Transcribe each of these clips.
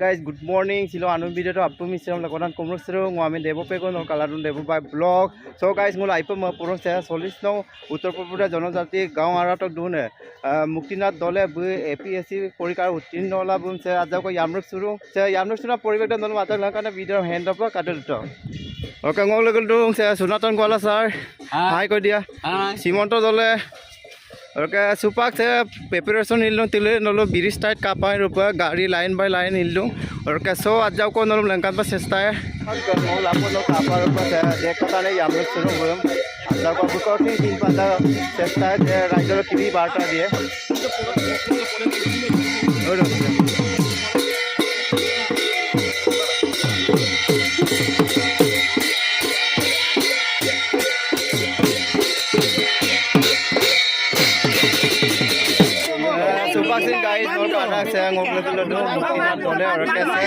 guys, good morning. Silo anu video to appu misram lakonan komrok sero ngami devo pe kon kaladun devo by blog. So guys, ngul aipo ma puron se solis no Uttar Pradesh Janojati gaon aratok dune. Muktinath dole bu APSC porikar uttirno la bum se ajako yamruk suru. Se yamruk sura poribekta dol matak lakana video hand up katel to. Okay, ngol legel dong se Sunatan Gwala sir. Hi ko dia. Simonto dole Okay, supak se preparation illo tile nolo biri start kapai rupa gari line by line illo okay so ajau ko nolo langkan pa sesta hai no lapo no kapa rupa se dekota ne yamre suru bolam ajau ko bukotin tin pata sesta hai rajor kiri barta diye guys और खाना से ngomong dulu dulu mungkin boleh orang कैसे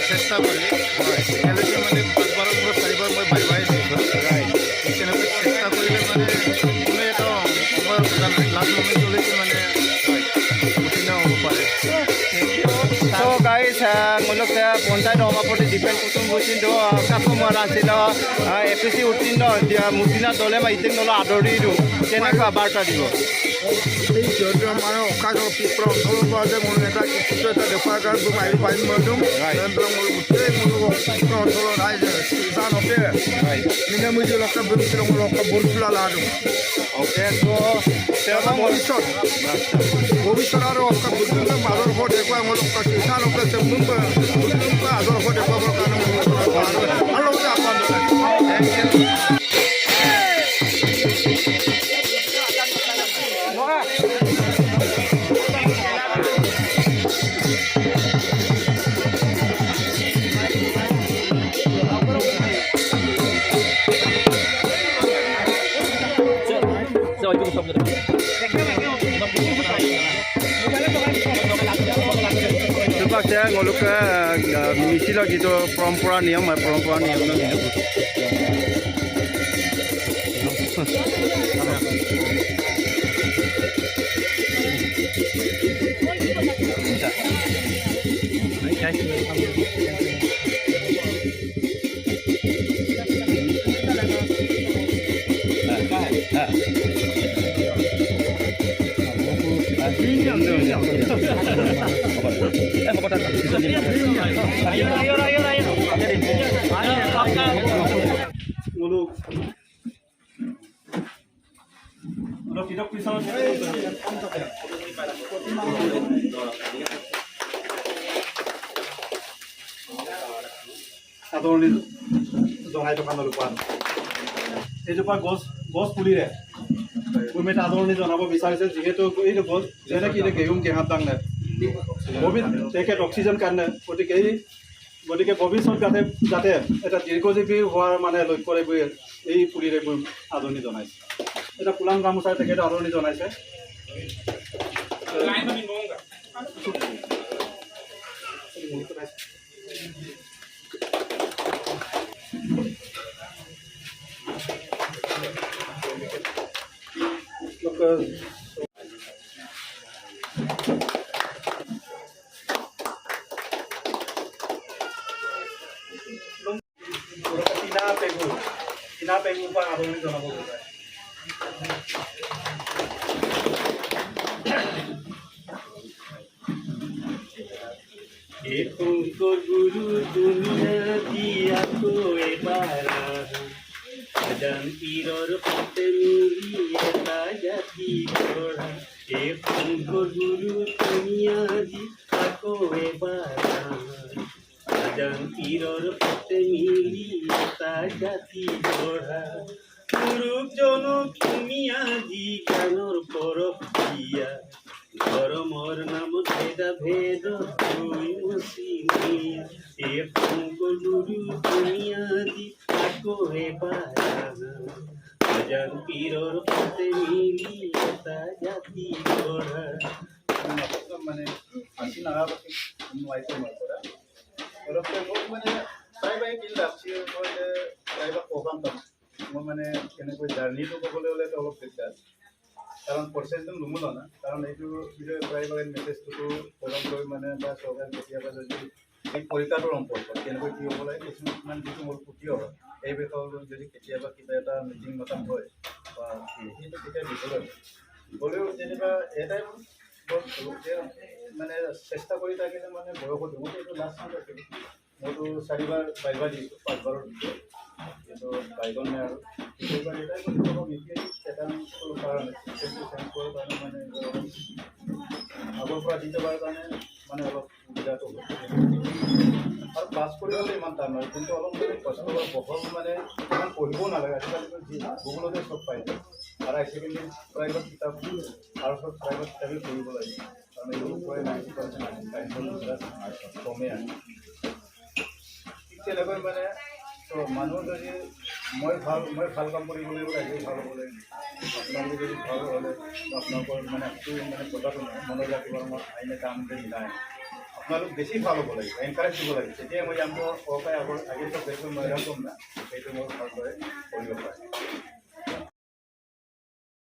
চেষ্টা কৰি একেলগে মানে পাঁচবাৰৰ মোৰ চাৰিবাৰ মই বাই বাই দিছোঁ তেনেকৈ চেষ্টা কৰিলে মানে কোনো এটা সময়ৰ কথা নাই লাষ্ট মমেণ্টলৈকে মানে কঠিন হ'ব পাৰে So guys, muluk saya ponsai doma poti depend kutum busin do kapo mara sila APSC utino dia Muktinath dole ma iting nolo adori do kena ka barta dibo এই জন্য মানে অকাজ পিপ্ৰ অঞ্চলৰ পৰা যে মোৰ এটা কিছু এটা দেখুৱাৰ কাৰণে মই মাৰি পাৰিম মদুম মোৰ গোটেই মোৰ অঞ্চলৰ ৰাইজ জানতে মিনে মুজি লক্ষ্য বলছিল মোৰ লক্ষ্য বলফুলা লাডু ওকে তো তেবা ভবিষ্যত আৰু অকা বুদ্ধ মাজৰ ঘৰ দেখুৱাই মোৰ লক্ষ্য কিষান লক্ষ্য চেমুম আজৰ ঘৰ দেখুৱাবৰ কাৰণে মোৰ আৰু আপন thank you Saya ngolok ke misi lagi tu perempuan ni, perempuan ni yang ni. Adorni donai to kanalo pan ejopa gos pulire gurmeta adorni jonabo bisarise jihetu ei gos jena ki geum ke hat dangne bobit teke oxygen karne গতিকে ভৱিষ্যত যাতে এটা দীৰ্ঘজীৱী হোৱাৰ মানে লক্ষ্যৰে গৈ এই পুলিৰে গৈ আদৰণি জনাইছে এটা পুলাং গামোচাৰ তেখেতে আদৰণি জনাইছে Tina pegu pa adorni jonabo bola Ekunko guru dunia dia ko ebara dan iror pateni eta jati kora Ekunko guru dunia dia ko ebara dan iror pateni eta jati kora Guru jono dunia di kanor poro dia ধর্মর নাম ভেদা ভেদ তুই মুসিমিয়া এ পঙ্গলুরু মানে আসি নাগা পাতি নোৱাৰিছে মই পৰা অলপ মই মানে প্ৰায়ভাগ কি লাগছে মই প্ৰায়ভাগ প্ৰগ্ৰাম পাম মই মানে কেনেকৈ জাৰ্ণিটো ক'বলৈ হ'লে অলপ দিগদাৰ কাৰণ প্ৰচেছটো নুমুলো না কাৰণ এইটো প্ৰায়ভাগ মেছেজটোতো প্ৰগ্ৰাম কৰি মানে বা চৰকাৰে কেতিয়াবা যদি এই পৰীক্ষাটোৰ সম্পৰ্ক কেনেকৈ কি হ'ব লাগে কিছুমান যিটো মোৰ পুথি হয় এই বিষয়ে যদি কেতিয়াবা কিবা এটা মিটিং মতাম হয় বা সেইটো তেতিয়া দিবলৈ গ'লেও যেনিবা এটাই মানে চেষ্টা কৰি থাকিলে মানে বয়সত দিবতো এইটো লাষ্ট চান্স আছিল মইতো 4বাৰ 5বাৰ দিছোঁ 5বাৰত দিছোঁ কিন্তু বাইকন নাই আৰু এইবাৰ এটাই কৰিব অলপ ইপিএ পেটাৰ্ণটোৰ কাৰণে চিষ্টেমটো চেঞ্জ কৰাৰ কাৰণে মানে আগৰ পৰা দি যাবৰ কাৰণে মানে অলপ সুবিধাটো হ'ব আৰু ক্লাছ কৰিবলৈ ইমান টান নহয় কিন্তু অলপ মানে কষ্ট বহল মানে ইমান পঢ়িবও নালাগে আজিকালিতো যি গুগলতে চব পাই যায় আৰু হাই ছেকেণ্ডেৰী প্ৰাইভেট কিতাপ আৰু চব প্ৰাইভেট কিতাপেই পঢ়িব লাগে কাৰণ এইবোৰ পৰাই 90% কমে আহে ঠিক তেনেকৈ মানে তো মানুহ যদি মই ভাল কাম কৰিবলৈ ৰাইজেও ভাল হ'ব লাগে আপোনালোকে যদি ভাল হ'লে আপোনালোকৰ মানে মানে কথাটো নহয় মনত ৰাখিব মই আইনে কাম যে নাই আপোনালোক বেছি ভাল হ'ব লাগিব এনকাৰেজ দিব লাগে তেতিয়া মই আমাৰ সহকাৰে আগৰ আগে চব দেখোন মই ক'ম না সেইটো মই ভালদৰে কৰিব পাৰিম